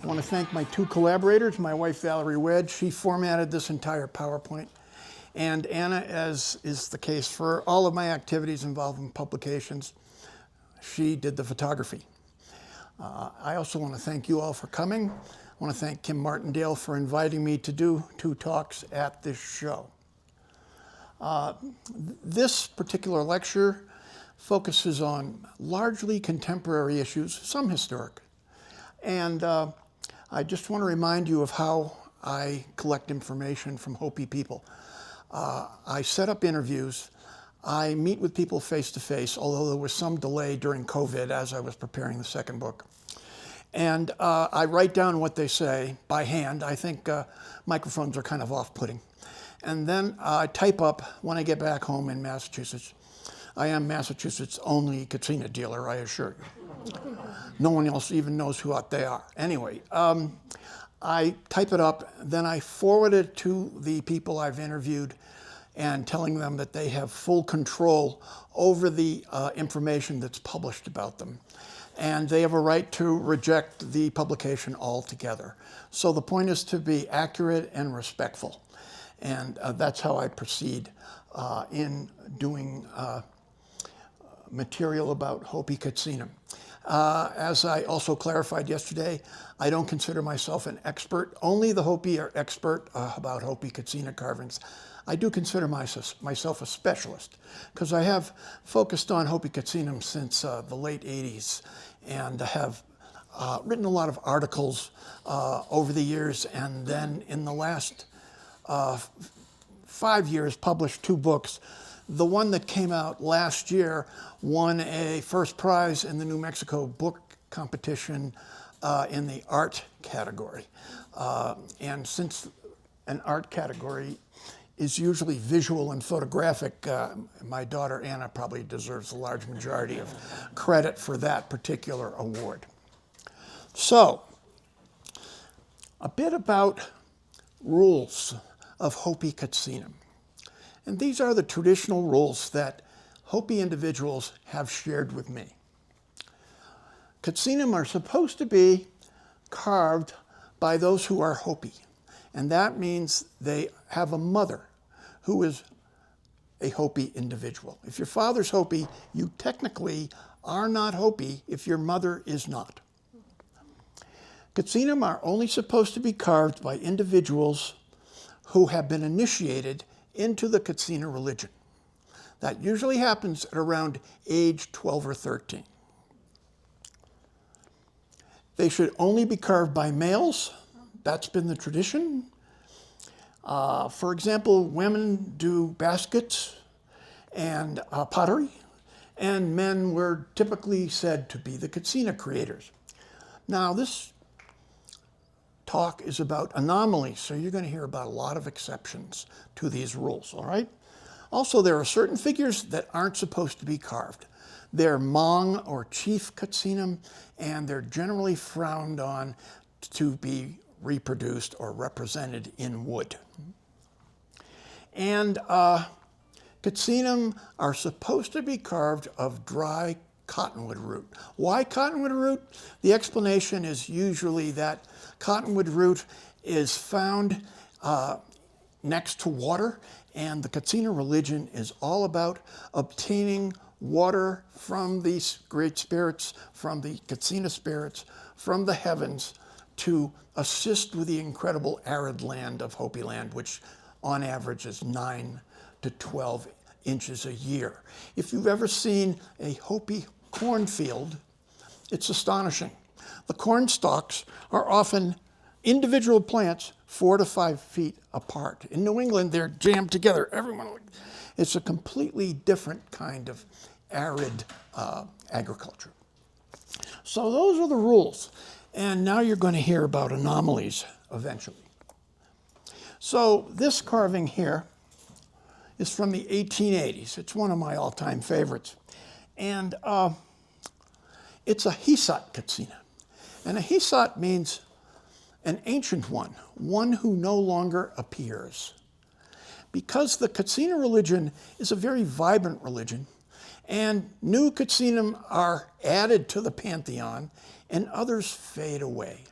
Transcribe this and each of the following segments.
I want to thank my two collaborators, my wife Valerie Wedge. She formatted this entire PowerPoint. And Anna, as is the case for all of my activities involving publications, she did the photography. I also want to thank you all for coming. I want to thank Kim Martindale for inviting me to do 2 talks at this show. This particular lecture focuses on largely contemporary issues, some historic. And I just want to remind you of how I collect information from Hopi people. I set up interviews. I meet with people face to face, although there was some delay during COVID as I was preparing the second book. And I write down what they say by hand. I think microphones are kind of off-putting. And then I type up when I get back home in Massachusetts. I am Massachusetts' only Katsina dealer, I assure you. No one else even knows who they are. Anyway, I type it up, then I forward it to the people I've interviewed and telling them that they have full control over the information that's published about them. And they have a right to reject the publication altogether. So the point is to be accurate and respectful. And that's how I proceed in doing material about Hopi Kachina. As I also clarified yesterday, I don't consider myself an expert. Only the Hopi are expert about Hopi Katsina carvings. I do consider myself a specialist because I have focused on Hopi Katsina since the late 80s and have written a lot of articles over the years, and then in the last 5 years published 2 books. The one that came out last year won a first prize in the New Mexico book competition in the art category. And since an art category is usually visual and photographic, my daughter Anna probably deserves a large majority of credit for that particular award. So, a bit about rules of Hopi Katsina. And these are the traditional rules that Hopi individuals have shared with me. Katsinam are supposed to be carved by those who are Hopi. And that means they have a mother who is a Hopi individual. If your father's Hopi, you technically are not Hopi if your mother is not. Katsinam are only supposed to be carved by individuals who have been initiated into the Katsina religion. That usually happens at around age 12 or 13. They should only be carved by males. That's been the tradition. For example, women do baskets and pottery, and men were typically said to be the Katsina creators. Now, this talk is about anomalies, so you're going to hear about a lot of exceptions to these rules, all right? Also, there are certain figures that aren't supposed to be carved. They're Hmong or chief Katsinam, and they're generally frowned on to be reproduced or represented in wood. And Katsinam are supposed to be carved of dry cottonwood root. Why cottonwood root? The explanation is usually that cottonwood root is found next to water, and the Katsina religion is all about obtaining water from these great spirits, from the Katsina spirits, from the heavens, to assist with the incredible arid land of Hopi land, which on average is 9 to 12 inches a year. If you've ever seen a Hopi cornfield, it's astonishing. The corn stalks are often individual plants 4 to 5 feet apart. In New England, they're jammed together. It's a completely different kind of arid agriculture. So those are the rules. And now you're going to hear about anomalies eventually. So this carving here is from the 1880s. It's one of my all-time favorites. And it's a Hisat Katsina. And a Hisat means an ancient one who no longer appears. Because the Katsina religion is a very vibrant religion, and new Katsinam are added to the pantheon, and others fade away.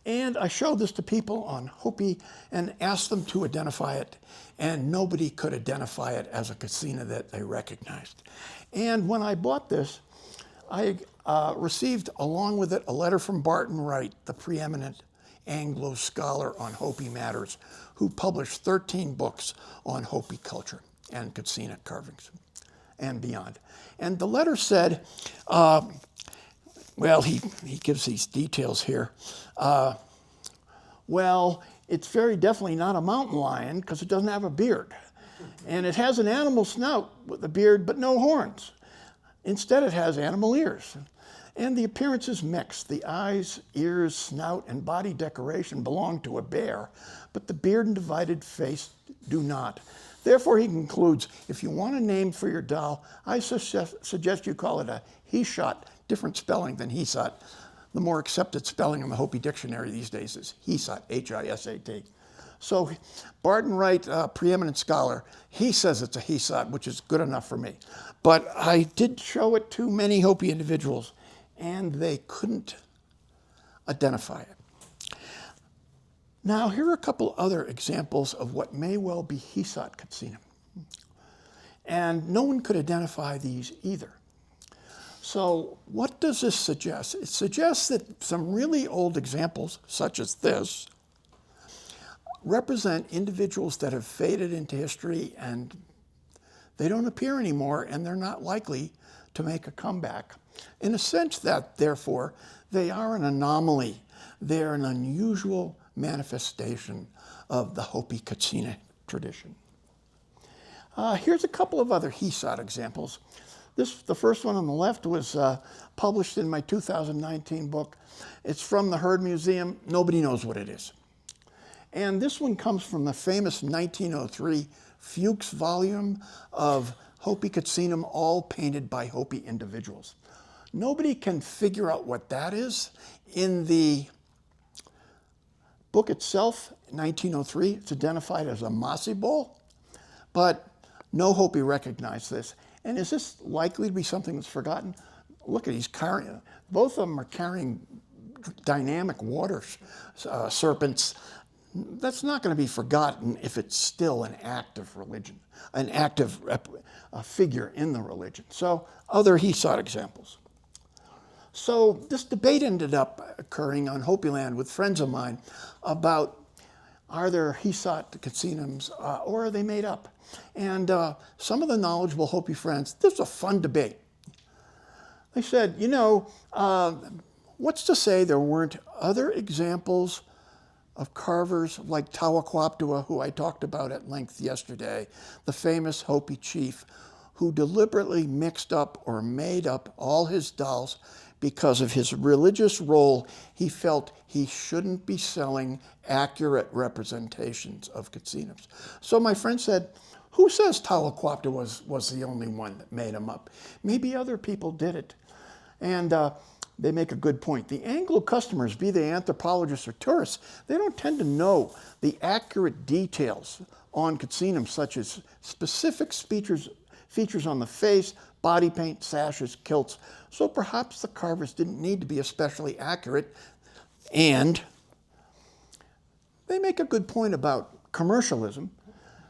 And I showed this to people on Hopi and asked them to identify it, and nobody could identify it as a katsina that they recognized. And when I bought this, I received, along with it, a letter from Barton Wright, the preeminent Anglo scholar on Hopi matters, who published 13 books on Hopi culture and Katsina carvings and beyond. And the letter said, well, he gives these details here. Well, it's very definitely not a mountain lion because it doesn't have a beard. And it has an animal snout with a beard but no horns. Instead, it has animal ears. And the appearance is mixed. The eyes, ears, snout, and body decoration belong to a bear, but the beard and divided face do not. Therefore, he concludes, if you want a name for your doll, I suggest you call it a he-shot, different spelling than he-sot. The more accepted spelling in the Hopi dictionary these days is he-sot, H-I-S-A-T. So Barton Wright, preeminent scholar, he says it's a he-sot, which is good enough for me. But I did show it to many Hopi individuals, and they couldn't identify it. Now, here are a couple other examples of what may well be he-sot katsina. And no one could identify these either. So what does this suggest? It suggests that some really old examples, such as this, represent individuals that have faded into history and they don't appear anymore and they're not likely to make a comeback. In a sense that, therefore, they are an anomaly. They're an unusual manifestation of the Hopi Kachina tradition. Here's a couple of other he-sot examples. The first one on the left was published in my 2019 book. It's from the Heard Museum. Nobody knows what it is. And this one comes from the famous 1903 Fuchs volume of Hopi Katsinam, all painted by Hopi individuals. Nobody can figure out what that is. In the book itself, 1903, it's identified as a masi bowl, but no Hopi recognized this. And is this likely to be something that's forgotten? Look at, he's carrying, both of them are carrying dynamic water serpents. That's not going to be forgotten if it's still an active religion, an active figure in the religion. So other he-sot examples. So this debate ended up occurring on Hopi land with friends of mine about, are there he-sot katsinams or are they made up? And some of the knowledgeable Hopi friends, this was a fun debate. They said, you know, what's to say there weren't other examples of carvers like Tawaquaptua, who I talked about at length yesterday, the famous Hopi chief who deliberately mixed up or made up all his dolls because of his religious role. He felt he shouldn't be selling accurate representations of katsinams. So my friend said, who says Tawaquaptua was the only one that made them up? Maybe other people did it. And they make a good point. The Anglo customers, be they anthropologists or tourists, they don't tend to know the accurate details on katsinam, such as specific features on the face, body paint, sashes, kilts. So perhaps the carvers didn't need to be especially accurate. And they make a good point about commercialism.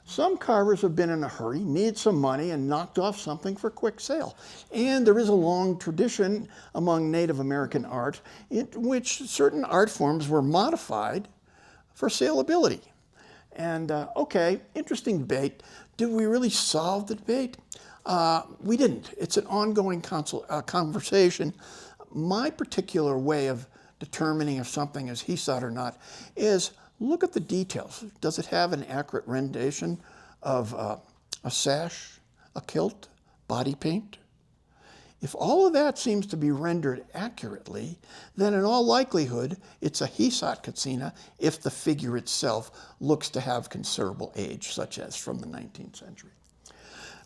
Some carvers have been in a hurry, need some money, and knocked off something for quick sale. And there is a long tradition among Native American art in which certain art forms were modified for saleability. And okay, interesting debate. Did we really solve the debate? We didn't. It's an ongoing conversation. My particular way of determining if something is he-sot or not is look at the details. Does it have an accurate rendition of a sash, a kilt, body paint? If all of that seems to be rendered accurately, then in all likelihood, it's a he-sot katsina if the figure itself looks to have considerable age, such as from the 19th century.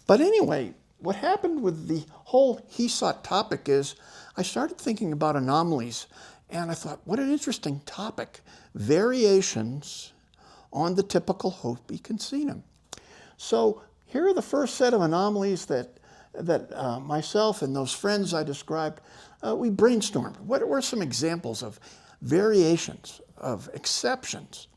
But anyway, what happened with the whole he-sot topic is I started thinking about anomalies, and I thought, what an interesting topic. Variations on the typical Hopi katsinam. So here are the first set of anomalies that myself and those friends I described, we brainstormed. What were some examples of variations of exceptions.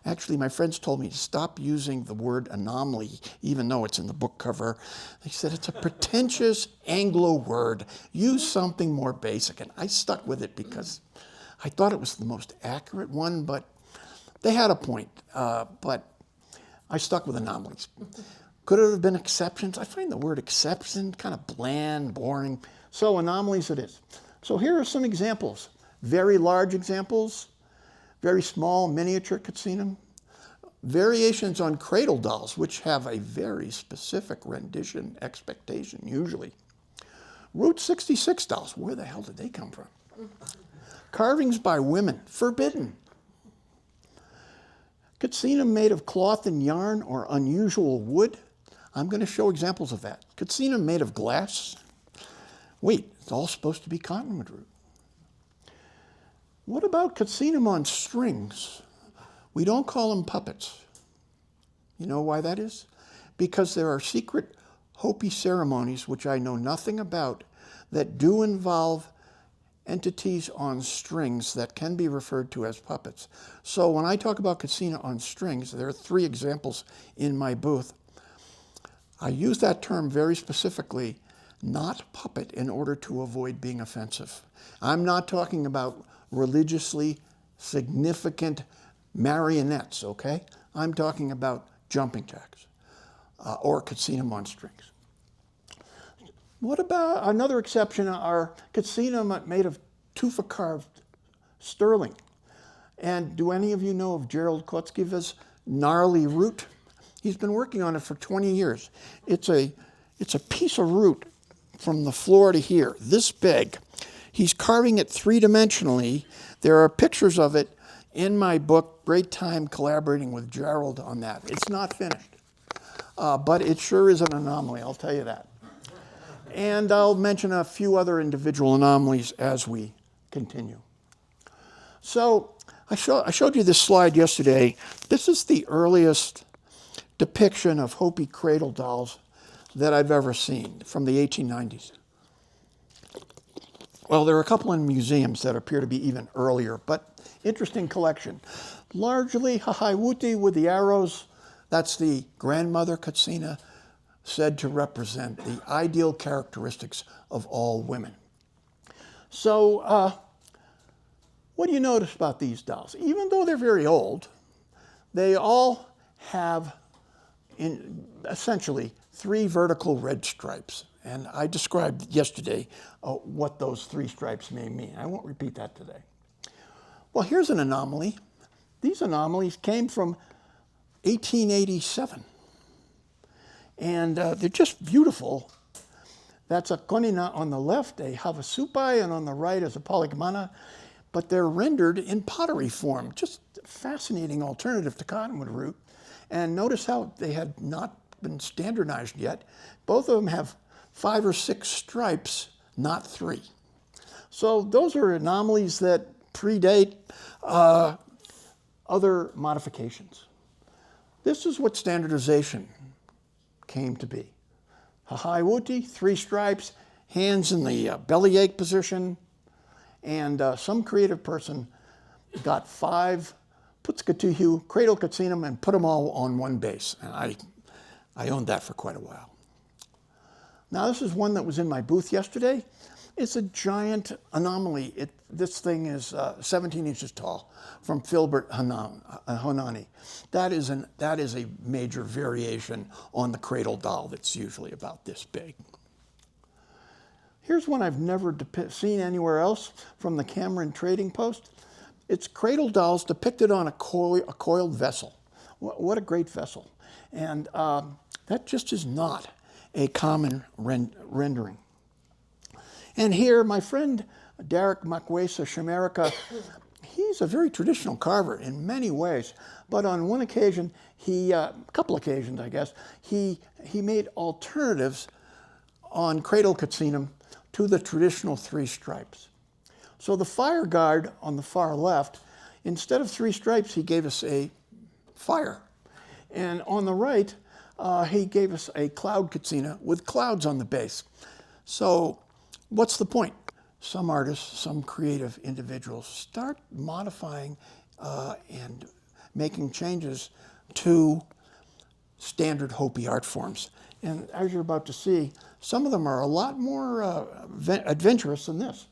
Actually, my friends told me to stop using the word anomaly, even though it's in the book cover. They said it's a pretentious Anglo word. Use something more basic. And I stuck with it because I thought it was the most accurate one, but they had a point. But I stuck with anomalies. Could it have been exceptions? I find the word exception kind of bland, boring. So anomalies it is. So here are some examples. Very large examples. Very small miniature katsinam, variations on cradle dolls, which have a very specific rendition expectation, usually. Route 66 dolls, where the hell did they come from? Carvings by women, forbidden. Katsinam made of cloth and yarn or unusual wood. I'm going to show examples of that. Katsinam made of glass. Wait, it's all supposed to be cottonwood root. What about katsinam on strings? We don't call them puppets. You know why that is? Because there are secret Hopi ceremonies, which I know nothing about, that do involve entities on strings that can be referred to as puppets. So when I talk about katsina on strings, there are 3 examples in my booth. I use that term very specifically, not puppet, in order to avoid being offensive. I'm not talking about religiously significant marionettes, okay? I'm talking about jumping jacks or katsinam on strings. What about another exception are katsinam made of tufa carved sterling. And do any of you know of Gerald Kotskiva's gnarly root? He's been working on it for 20 years. It's a piece of root from the floor to here, this big. He's carving it 3-dimensionally. There are pictures of it in my book. Great time collaborating with Gerald on that. It's not finished, but it sure is an anomaly, I'll tell you that. And I'll mention a few other individual anomalies as we continue. So I showed you this slide yesterday. This is the earliest depiction of Hopi cradle dolls that I've ever seen, from the 1890s. Well, there are a couple in museums that appear to be even earlier, but interesting collection. Largely Hahaiwuti with the arrows. That's the grandmother Katsina, said to represent the ideal characteristics of all women. So what do you notice about these dolls? Even though they're very old, they all have essentially 3 vertical red stripes. And I described yesterday what those 3 stripes may mean. I won't repeat that today. Well, here's an anomaly. These anomalies came from 1887. And they're just beautiful. That's a konina on the left, a havasupai, and on the right is a polygamana. But they're rendered in pottery form. Just a fascinating alternative to cottonwood root. And notice how they had not been standardized yet. Both of them have 5 or 6 stripes, not 3. So those are anomalies that predate other modifications. This is what standardization came to be. Hahaiwuti, 3 stripes, hands in the bellyache position, and some creative person got 5 putskatuhu, cradle katsinam, and put them all on one base. And I owned that for quite a while. Now this is one that was in my booth yesterday. It's a giant anomaly. This thing is 17 inches tall, from Filbert Honani. That is a major variation on the cradle doll that's usually about this big. Here's one I've never seen anywhere else from the Cameron Trading Post. It's cradle dolls depicted on a coiled vessel. What a great vessel. And that just is not a common rendering. And here, my friend Derek Makwesa Shamerika, he's a very traditional carver in many ways, but on one occasion, a couple occasions, I guess, he made alternatives on cradle katsinam to the traditional 3 stripes. So the fire guard on the far left, instead of 3 stripes, he gave us a fire. And on the right, he gave us a cloud katsina with clouds on the base. So what's the point? some artists, some creative individuals start modifying and making changes to standard Hopi art forms. And as you're about to see, some of them are a lot more adventurous than this.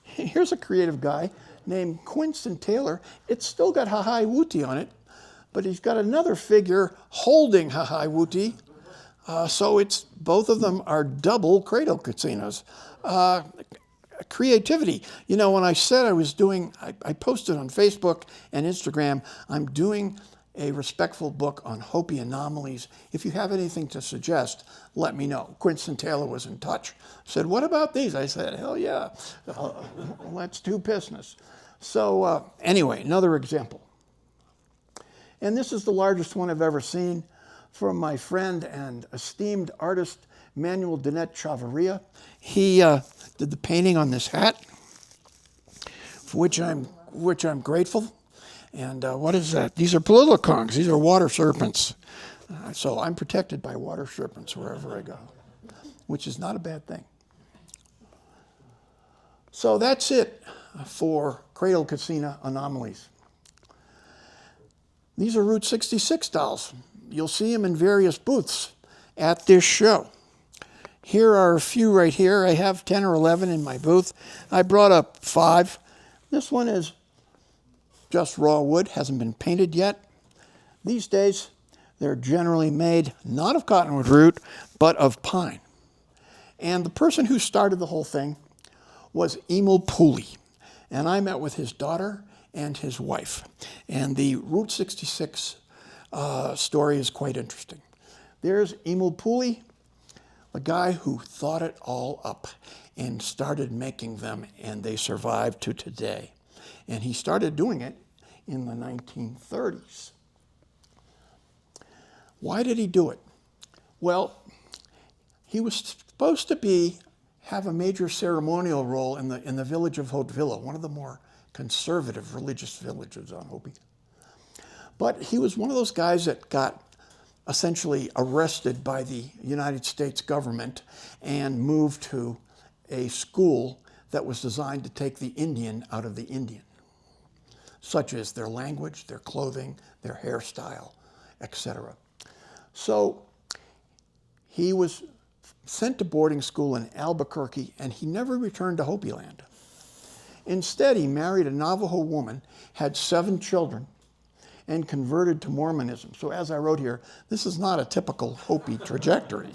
Here's a creative guy named Quinston Taylor. It's still got Hahai Wuti on it, but he's got another figure holding Hahai Wuti. So it's, both of them are double cradle katsinas. Creativity. You know, when I said I was doing, I posted on Facebook and Instagram, I'm doing a respectful book on Hopi anomalies. If you have anything to suggest, let me know. Quinston Taylor was in touch. Said, what about these? I said, hell yeah, let's do business. So anyway, another example. And this is the largest one I've ever seen, from my friend and esteemed artist, Manuel Dinette Chavarria. He did the painting on this hat, for which I'm grateful. And what is that? These are polilocongs. These are water serpents. So I'm protected by water serpents wherever I go, which is not a bad thing. So that's it for Cradle Katsina Anomalies. These are Route 66 dolls. You'll see them in various booths at this show. Here are a few right here. I have 10 or 11 in my booth. I brought up 5. This one is just raw wood, hasn't been painted yet. These days, they're generally made not of cottonwood root, but of pine. And the person who started the whole thing was Emil Pooley. And I met with his daughter and his wife. And the Route 66 story is quite interesting. There's Emil Pooley, the guy who thought it all up and started making them, and they survived to today. And he started doing it in the 1930s. Why did he do it? Well, he was supposed to have a major ceremonial role in the village of Hauteville, one of the more conservative religious villages on Hopi. But he was one of those guys that got essentially arrested by the United States government and moved to a school that was designed to take the Indian out of the Indian, such as their language, their clothing, their hairstyle, etc. So he was sent to boarding school in Albuquerque, and he never returned to Hopi land. Instead, he married a Navajo woman, had 7 children, and converted to Mormonism. So as I wrote here, this is not a typical Hopi trajectory.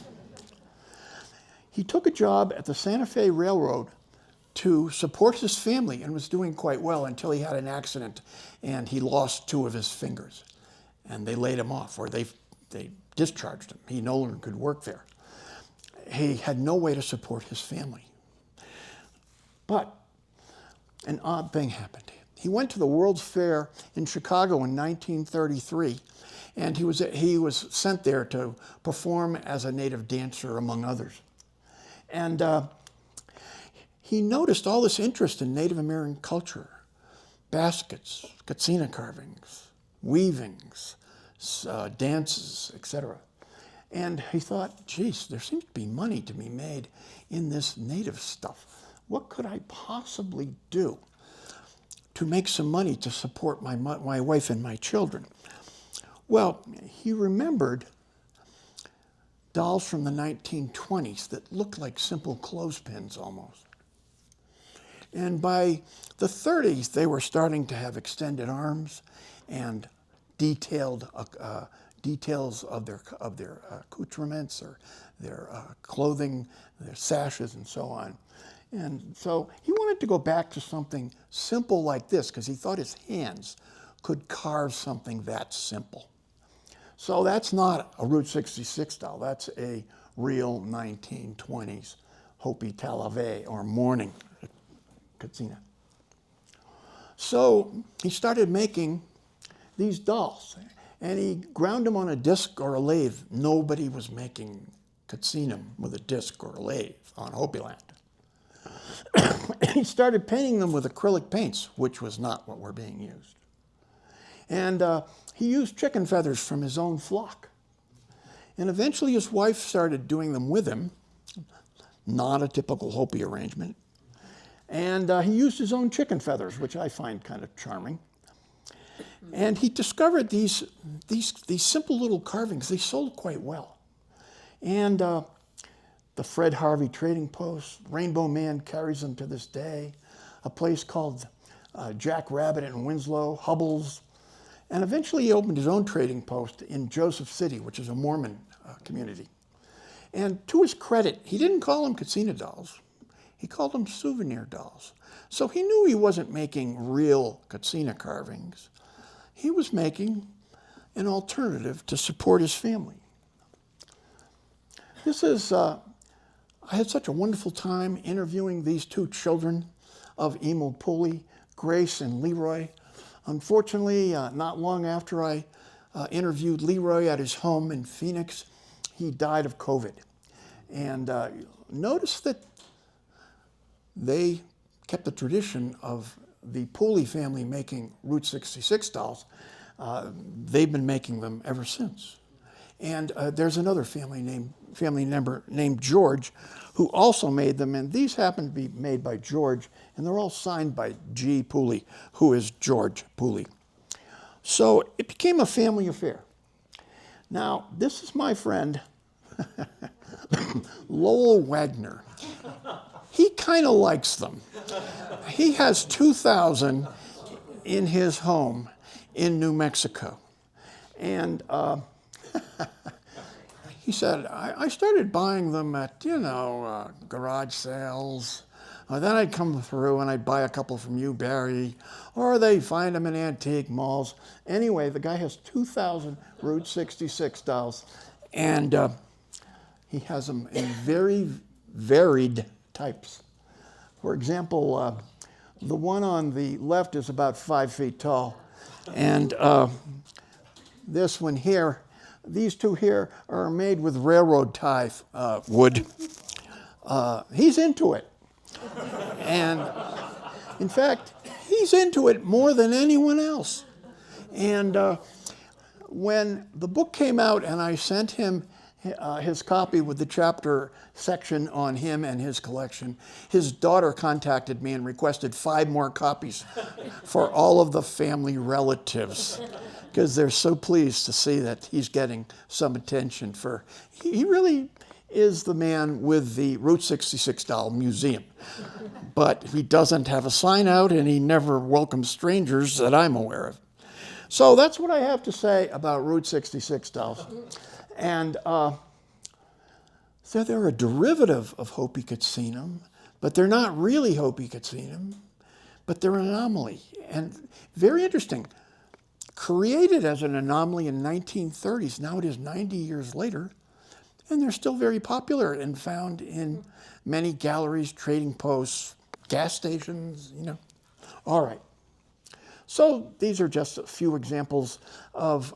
He took a job at the Santa Fe Railroad to support his family and was doing quite well until he had an accident and he lost 2 of his fingers. And they laid him off, or they discharged him. He no longer could work there. He had no way to support his family. But an odd thing happened. He went to the World's Fair in Chicago in 1933, and he was sent there to perform as a native dancer, among others. And he noticed all this interest in Native American culture: baskets, katsina carvings, weavings, dances, etc. And he thought, geez, there seems to be money to be made in this native stuff. What could I possibly do to make some money to support my wife and my children? Well, he remembered dolls from the 1920s that looked like simple clothespins almost. And by the 30s, they were starting to have extended arms and details of their accoutrements, or their clothing, their sashes, and so on. And so he wanted to go back to something simple like this because he thought his hands could carve something that simple. So that's not a Route 66 doll. That's a real 1920s Hopi Talave, or mourning katsina. So he started making these dolls, and he ground them on a disc or a lathe. Nobody was making katsinam with a disc or a lathe on Hopi land. He started painting them with acrylic paints, which was not what were being used. And he used chicken feathers from his own flock. And eventually his wife started doing them with him, not a typical Hopi arrangement. And he used his own chicken feathers, which I find kind of charming. And he discovered these simple little carvings. They sold quite well. And the Fred Harvey Trading Post, Rainbow Man carries them to this day. A place called Jack Rabbit in Winslow, Hubble's. And eventually he opened his own trading post in Joseph City, which is a Mormon community. And to his credit, he didn't call them Katsina dolls. He called them souvenir dolls. So he knew he wasn't making real Katsina carvings. He was making an alternative to support his family. This is, I had such a wonderful time interviewing these two children of Emo Pooley, Grace and Leroy. Unfortunately, not long after I interviewed Leroy at his home in Phoenix, he died of COVID. And notice that they kept the tradition of the Pooley family making Route 66 dolls. They've been making them ever since. And there's another family member named George who also made them, and these happen to be made by George, and they're all signed by G. Pooley, who is George Pooley. So it became a family affair. Now, this is my friend, Lowell Wagner. He kind of likes them. He has 2,000 in his home in New Mexico. And he said, I started buying them at, garage sales. Then I'd come through and I'd buy a couple from you, Barry, or they find them in antique malls. Anyway, the guy has 2,000 Route 66 dolls, and he has them in very varied types. For example, the one on the left is about 5 feet tall, and this one here, these two here are made with railroad tie wood. He's into it. And in fact, he's into it more than anyone else. And when the book came out and I sent him his copy with the chapter section on him and his collection, his daughter contacted me and requested 5 more copies for all of the family relatives, because they're so pleased to see that he's getting some attention for, he really is the man with the Route 66 doll museum. But he doesn't have a sign out, and he never welcomes strangers that I'm aware of. So that's what I have to say about Route 66 dolls. And so they're a derivative of Hopi Katsinam, but they're not really Hopi Katsinam, but they're an anomaly. And very interesting, created as an anomaly in 1930s, now it is 90 years later, and they're still very popular and found in many galleries, trading posts, gas stations, All right. So these are just a few examples of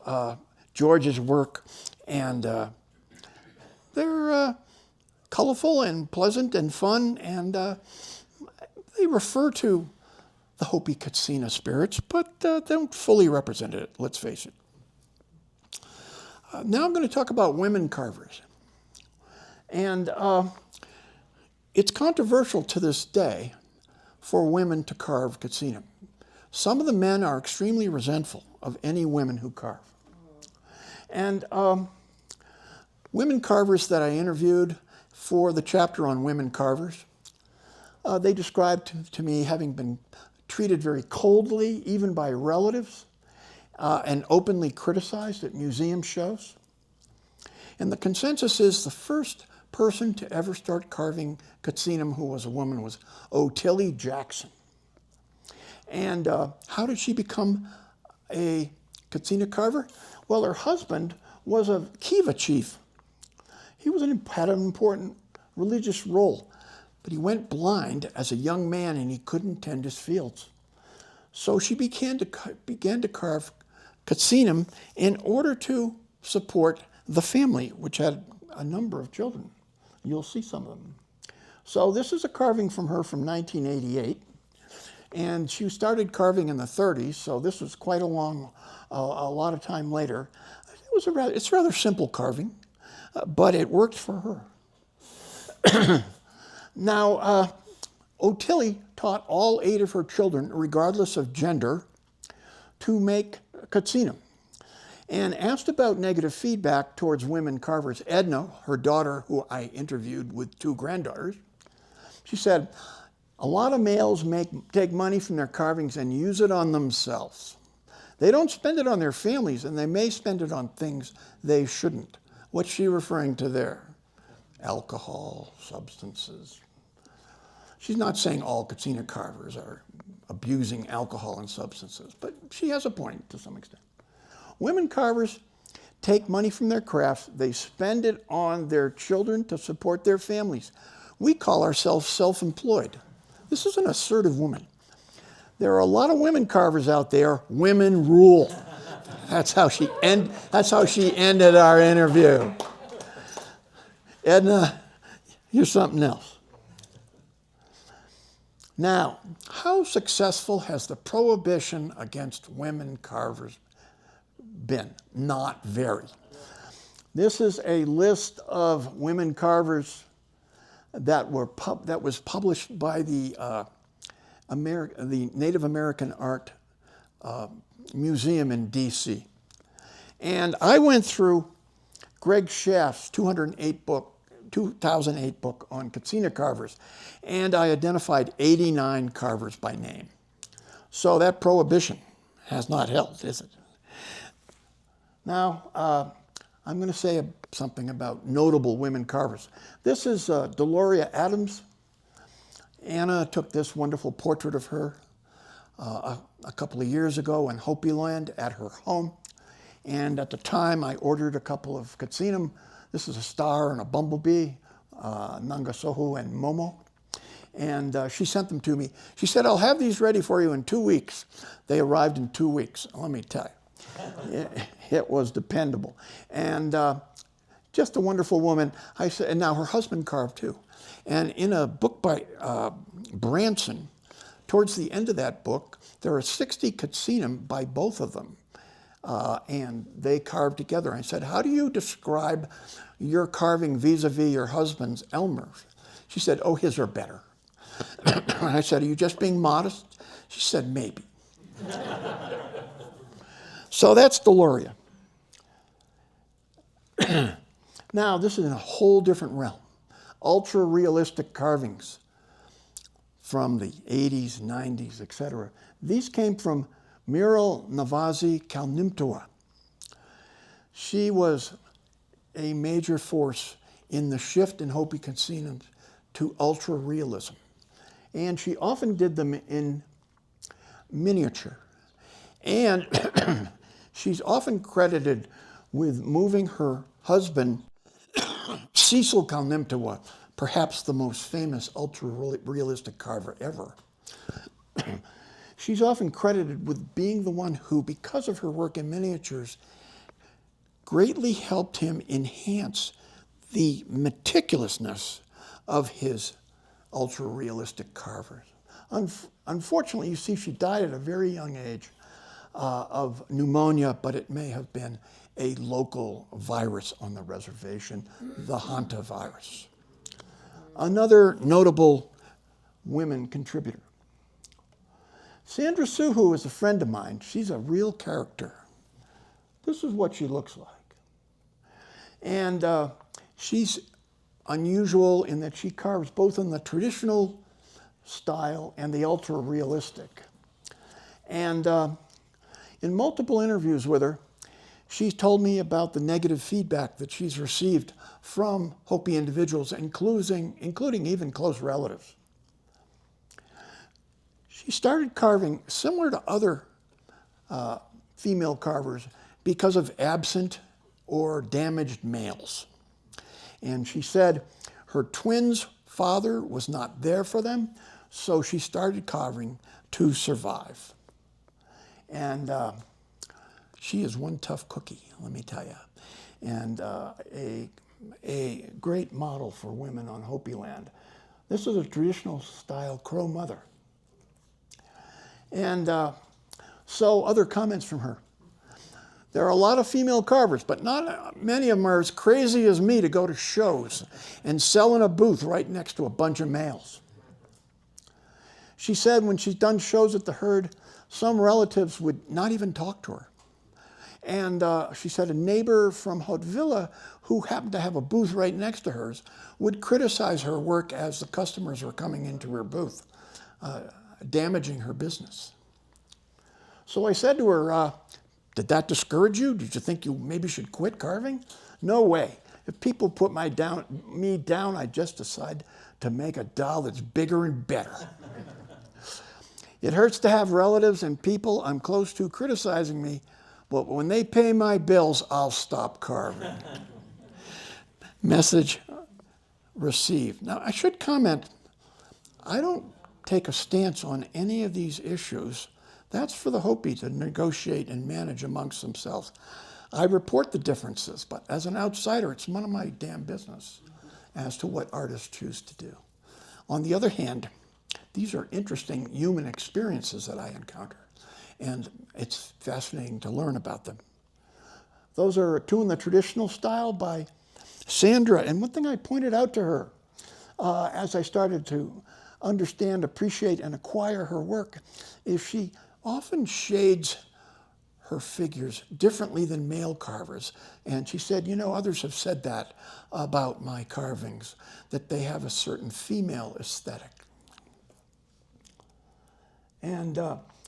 George's work, and they're colorful and pleasant and fun, and they refer to the Hopi Katsina spirits, but they don't fully represent it, let's face it. Now I'm going to talk about women carvers. And it's controversial to this day for women to carve katsinam. Some of the men are extremely resentful of any women who carve. And women carvers that I interviewed for the chapter on women carvers, they described to me having been treated very coldly, even by relatives, and openly criticized at museum shows. And the consensus is the first person to ever start carving katsinam who was a woman was Otillie Jackson. And how did she become a Katsina carver? Well, her husband was a Kiva chief. He had an important religious role, but he went blind as a young man and he couldn't tend his fields. So she began to carve katsinam in order to support the family, which had a number of children. You'll see some of them. So this is a carving from her from 1988. And she started carving in the 30s, so this was quite a lot of time later. It's a rather simple carving, but it worked for her. Now, Otillie taught all 8 of her children, regardless of gender, to make katsinam. And asked about negative feedback towards women carvers, Edna, her daughter, who I interviewed with 2 granddaughters, she said, a lot of males take money from their carvings and use it on themselves. They don't spend it on their families, and they may spend it on things they shouldn't. What's she referring to there? Alcohol, substances. She's not saying all Katsina carvers are abusing alcohol and substances, but she has a point to some extent. Women carvers take money from their crafts, they spend it on their children to support their families. We call ourselves self-employed. This is an assertive woman. There are a lot of women carvers out there. Women rule. That's how she ended our interview. Edna, you're something else. Now, how successful has the prohibition against women carvers been? Not very. This is a list of women carvers that was published by the Native American Art Museum in D.C. And I went through Greg Schaff's 2008 book on Katsina carvers, and I identified 89 carvers by name. So that prohibition has not held, is it? Now, I'm going to say something about notable women carvers. This is Deloria Adams. Anna took this wonderful portrait of her a couple of years ago in Hopi land at her home. And at the time, I ordered a couple of katsinam. This is a star and a bumblebee, Nangasohu and Momo. And she sent them to me. She said, I'll have these ready for you in 2 weeks. They arrived in 2 weeks, let me tell you. It was dependable. And just a wonderful woman. I said, and now her husband carved too. And in a book by Branson, towards the end of that book, there are 60 katsinam by both of them. And they carved together. I said, how do you describe your carving vis-a-vis your husband's Elmer's? She said, oh, his are better. And I said, are you just being modest? She said, maybe. So that's Deloria. Now, this is in a whole different realm. Ultra-realistic carvings from the 80s, 90s, etc. These came from Muriel Navazi Kalnimtua. She was a major force in the shift in Hopi Katsinams to ultra-realism. And she often did them in miniature. And she's often credited with moving her husband, Cecil Kalnimtua, perhaps the most famous ultra-realistic carver ever. She's often credited with being the one who, because of her work in miniatures, greatly helped him enhance the meticulousness of his ultra-realistic carvers. Unfortunately, you see, she died at a very young age of pneumonia, but it may have been a local virus on the reservation, the hantavirus. Another notable women contributor. Sandra Suhu is a friend of mine. She's a real character. This is what she looks like. And she's unusual in that she carves both in the traditional style and the ultra-realistic. And in multiple interviews with her, she's told me about the negative feedback that she's received from Hopi individuals, including even close relatives. She started carving similar to other female carvers because of absent or damaged males. And she said her twins' father was not there for them, so she started carving to survive. And she is one tough cookie, let me tell you, and a great model for women on Hopi land. This is a traditional style crow mother. And so other comments from her. There are a lot of female carvers, but not many of them are as crazy as me to go to shows and sell in a booth right next to a bunch of males. She said when she's done shows at the herd, some relatives would not even talk to her. And she said a neighbor from Hauteville, who happened to have a booth right next to hers, would criticize her work as the customers were coming into her booth, damaging her business. So I said to her, did that discourage you? Did you think you maybe should quit carving? No way. If people put me down, I just decide to make a doll that's bigger and better. It hurts to have relatives and people I'm close to criticizing me, but when they pay my bills, I'll stop carving. Message received. Now, I should comment, I don't take a stance on any of these issues. That's for the Hopi to negotiate and manage amongst themselves. I report the differences, but as an outsider, it's none of my damn business as to what artists choose to do. On the other hand, these are interesting human experiences that I encounter, and it's fascinating to learn about them. Those are two in the traditional style by Sandra, and one thing I pointed out to her as I started to understand, appreciate, and acquire her work is she often shades her figures differently than male carvers. And she said, you know, others have said that about my carvings, that they have a certain female aesthetic. And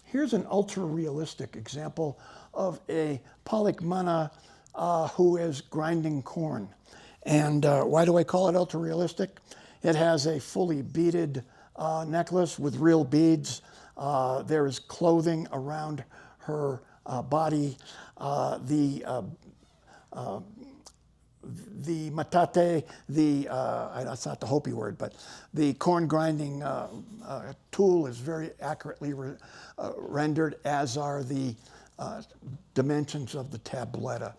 here's an ultra-realistic example of a Palikmana who is grinding corn. And why do I call it ultra-realistic? It has a fully beaded necklace with real beads. There is clothing around her body. The matate, that's not the Hopi word, but the corn grinding tool is very accurately rendered, as are the dimensions of the tabletta.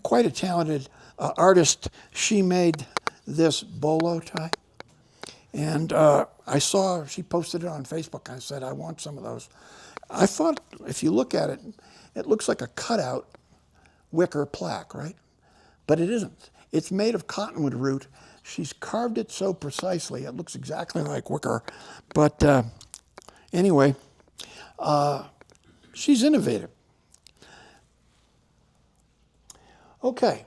Quite a talented artist. She made this bolo tie. And I saw, she posted it on Facebook. I said, I want some of those. I thought, if you look at it, it looks like a cutout wicker plaque, right? But it isn't. It's made of cottonwood root. She's carved it so precisely, it looks exactly like wicker. But anyway, she's innovative. Okay,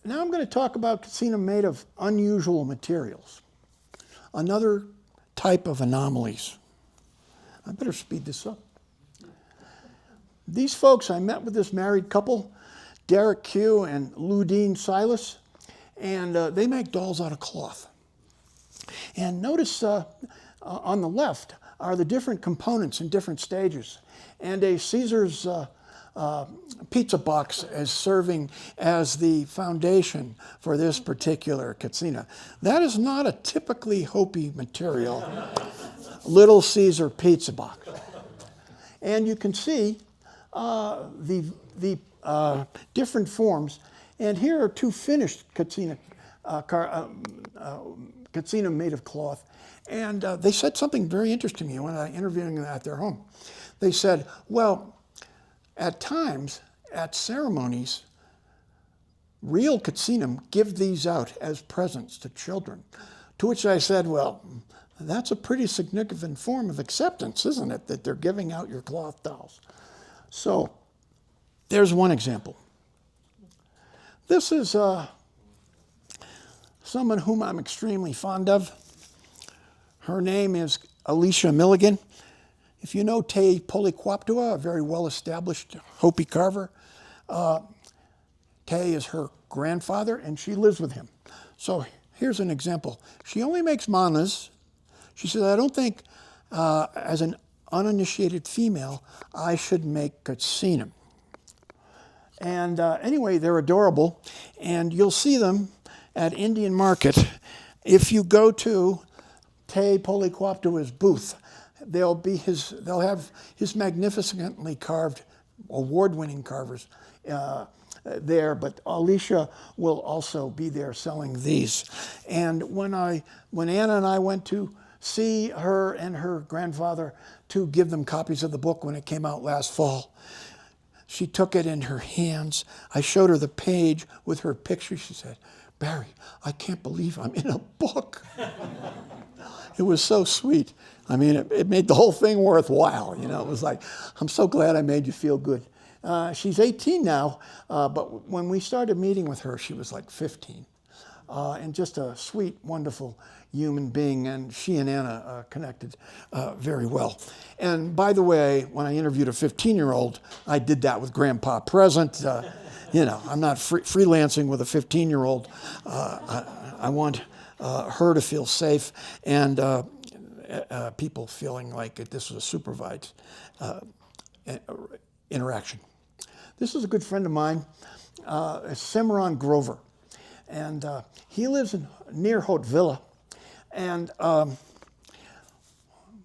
now I'm going to talk about katsinam made of unusual materials. Another type of anomalies. I better speed this up. These folks, I met with this married couple, Derek Q and Ludine Silas, and they make dolls out of cloth. And notice on the left are the different components in different stages. And a Caesar's pizza box is serving as the foundation for this particular katsina. That is not a typically Hopi material, Little Caesar pizza box. And you can see the different forms. And here are two finished katsina made of cloth. And they said something very interesting to me when I interviewed them at their home. They said, well, at times, at ceremonies, real katsinam give these out as presents to children. To which I said, well, that's a pretty significant form of acceptance, isn't it, that they're giving out your cloth dolls? So there's one example. This is someone whom I'm extremely fond of. Her name is Alicia Milligan. If you know Te Poliquaptua, a very well-established Hopi carver, Te is her grandfather, and she lives with him. So here's an example. She only makes manas. She says, I don't think, as an uninitiated female, I should make katsinam. And anyway, they're adorable, and you'll see them at Indian Market. If you go to Te Poliquaptua's booth, they'll have his magnificently carved, award-winning carvers there, but Alicia will also be there selling these. And when Anna and I went to see her and her grandfather to give them copies of the book when it came out last fall, she took it in her hands. I showed her the page with her picture. She said, Barry, I can't believe I'm in a book. It was so sweet. I mean, it made the whole thing worthwhile. You know, it was like, I'm so glad I made you feel good. She's 18 now, but when we started meeting with her, she was like 15. And just a sweet, wonderful human being, and she and Anna connected very well. And by the way, when I interviewed a 15-year-old, I did that with Grandpa present. You know, I'm not freelancing with a 15-year-old. I want her to feel safe, and people feeling like this was a supervised interaction. This is a good friend of mine, Cimarron Grover, and he lives near Haute Villa. And do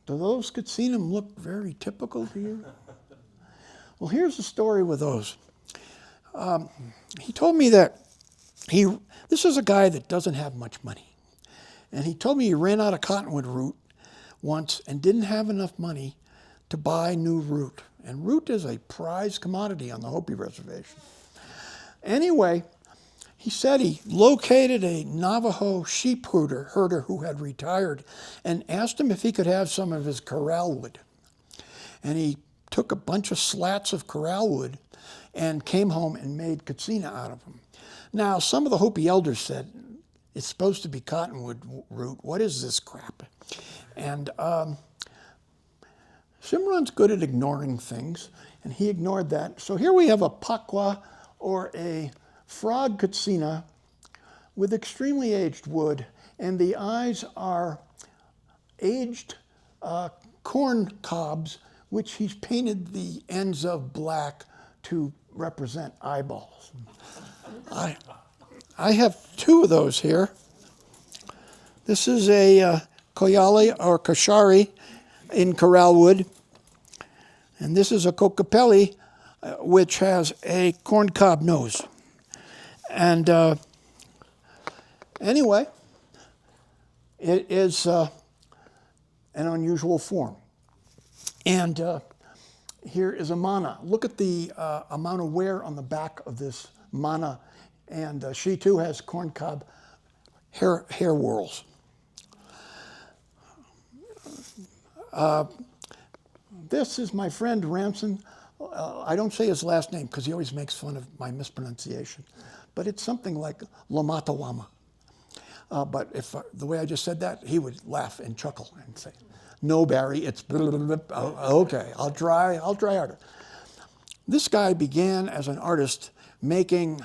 those katsinam look very typical to you? Well, here's the story with those. He told me that this is a guy that doesn't have much money. And he told me he ran out of cottonwood root once and didn't have enough money to buy new root. And root is a prized commodity on the Hopi reservation. Anyway, he said he located a Navajo sheep herder who had retired and asked him if he could have some of his corral wood. And he took a bunch of slats of corral wood and came home and made katsina out of them. Now, some of the Hopi elders said, it's supposed to be cottonwood root. What is this crap? And Cimarron's good at ignoring things, and he ignored that. So here we have a pakwa, or a frog katsina, with extremely aged wood, and the eyes are aged corn cobs, which he's painted the ends of black to represent eyeballs. I have two of those here. This is a koyali or kashari in corral wood, and this is a kokopelli, which has a corncob nose. And anyway, it is an unusual form. And here is a mana. Look at the amount of wear on the back of this mana. And she too has corncob hair whorls. This is my friend Ramson. I don't say his last name because he always makes fun of my mispronunciation. But it's something like Lamatawama. But if the way I just said that, he would laugh and chuckle and say, "No, Barry, it's okay. I'll try harder." This guy began as an artist making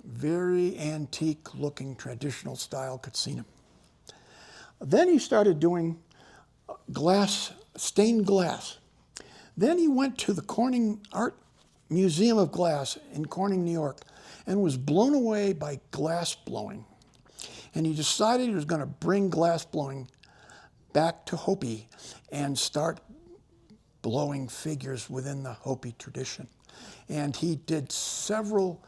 very antique-looking, traditional-style katsinam. Then he started doing stained glass. Then he went to the Corning Art Museum of Glass in Corning, New York, and was blown away by glass blowing. And he decided he was going to bring glass blowing back to Hopi and start blowing figures within the Hopi tradition. And he did several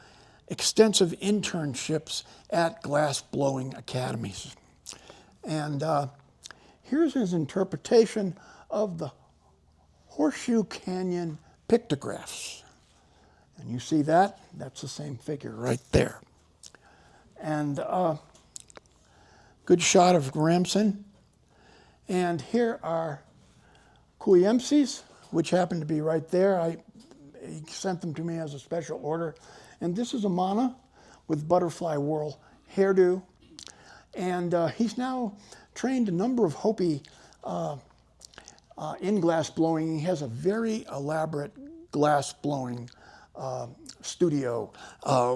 extensive internships at glass blowing academies. And here's his interpretation of the Horseshoe Canyon pictographs. And you see that? That's the same figure right there. And good shot of Ramson. And here are Kuyemsis, which happen to be right there. He sent them to me as a special order. And this is a mana with butterfly whorl hairdo. And he's now trained a number of Hopi in glass blowing. He has a very elaborate glass blowing studio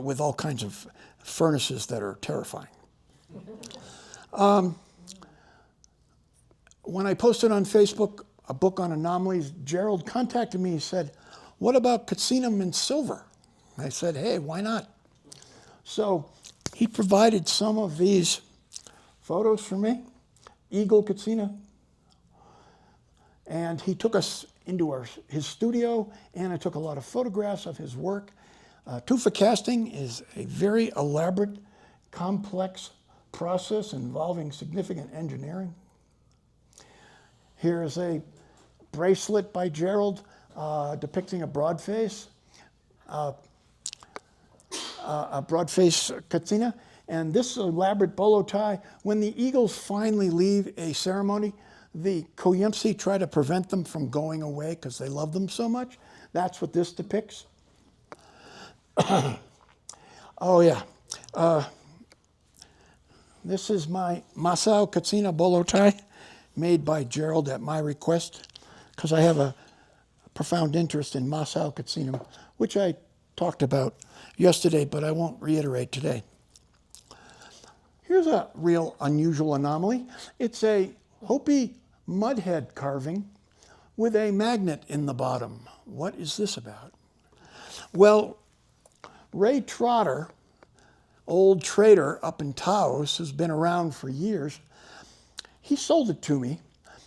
with all kinds of furnaces that are terrifying. When I posted on Facebook a book on anomalies, Gerald contacted me and said, "What about katsinam in silver?" I said, "Hey, why not?" So he provided some of these photos for me, Eagle Katsina. And he took us into his studio, and I took a lot of photographs of his work. Tufa casting is a very elaborate, complex process involving significant engineering. Here is a bracelet by Gerald depicting a broad face. a broad-faced katsina. And this elaborate bolo tie, when the eagles finally leave a ceremony, the Koyimsi try to prevent them from going away because they love them so much. That's what this depicts. Oh yeah. This is my Masao Katsina bolo tie, made by Gerald at my request, because I have a profound interest in Masao Katsinam, which I talked about yesterday, but I won't reiterate today. Here's a real unusual anomaly. It's a Hopi mudhead carving with a magnet in the bottom. What is this about? Well, Ray Trotter, old trader up in Taos, who's been around for years, he sold it to me.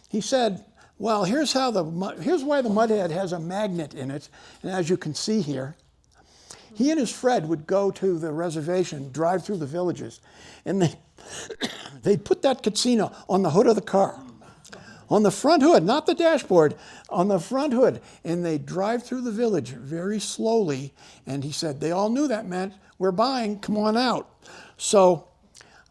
He said, well, here's why the mudhead has a magnet in it. And as you can see here, he and his Fred would go to the reservation, drive through the villages, and they put that katsina on the hood of the car. On the front hood, not the dashboard, on the front hood. And they drive through the village very slowly. And he said, they all knew that meant, we're buying, come on out. So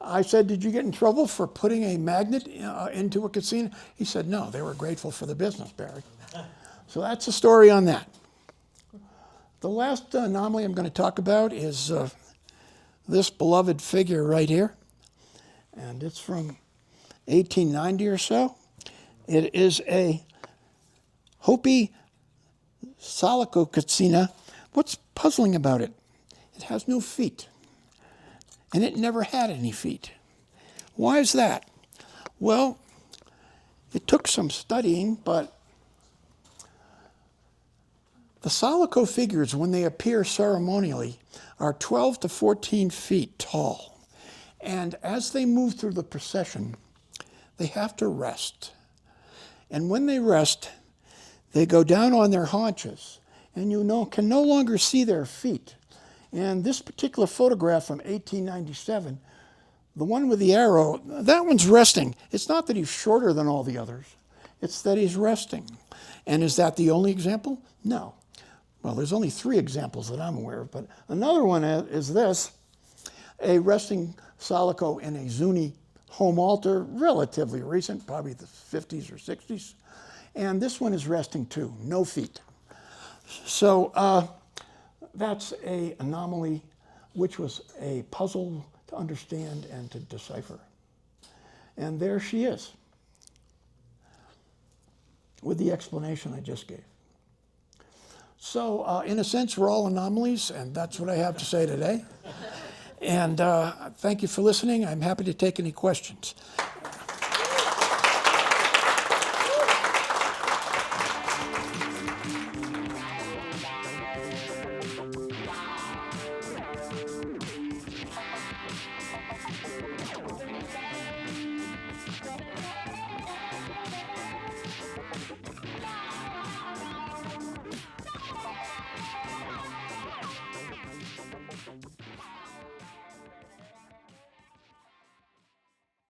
I said, did you get in trouble for putting a magnet into a katsina? He said, no, they were grateful for the business, Barry. So that's the story on that. The last anomaly I'm going to talk about is this beloved figure right here. And it's from 1890 or so. It is a Hopi Katsina. What's puzzling about it? It has no feet. And it never had any feet. Why is that? Well, it took some studying, but the Salako figures, when they appear ceremonially, are 12 to 14 feet tall. And as they move through the procession, they have to rest. And when they rest, they go down on their haunches, and you can no longer see their feet. And this particular photograph from 1897, the one with the arrow, that one's resting. It's not that he's shorter than all the others. It's that he's resting. And is that the only example? No. Well, there's only 3 examples that I'm aware of, but another one is this, a resting Salako in a Zuni home altar, relatively recent, probably the 50s or 60s. And this one is resting too, no feet. So that's an anomaly which was a puzzle to understand and to decipher. And there she is, with the explanation I just gave. So in a sense, we're all anomalies, and that's what I have to say today. And thank you for listening. I'm happy to take any questions.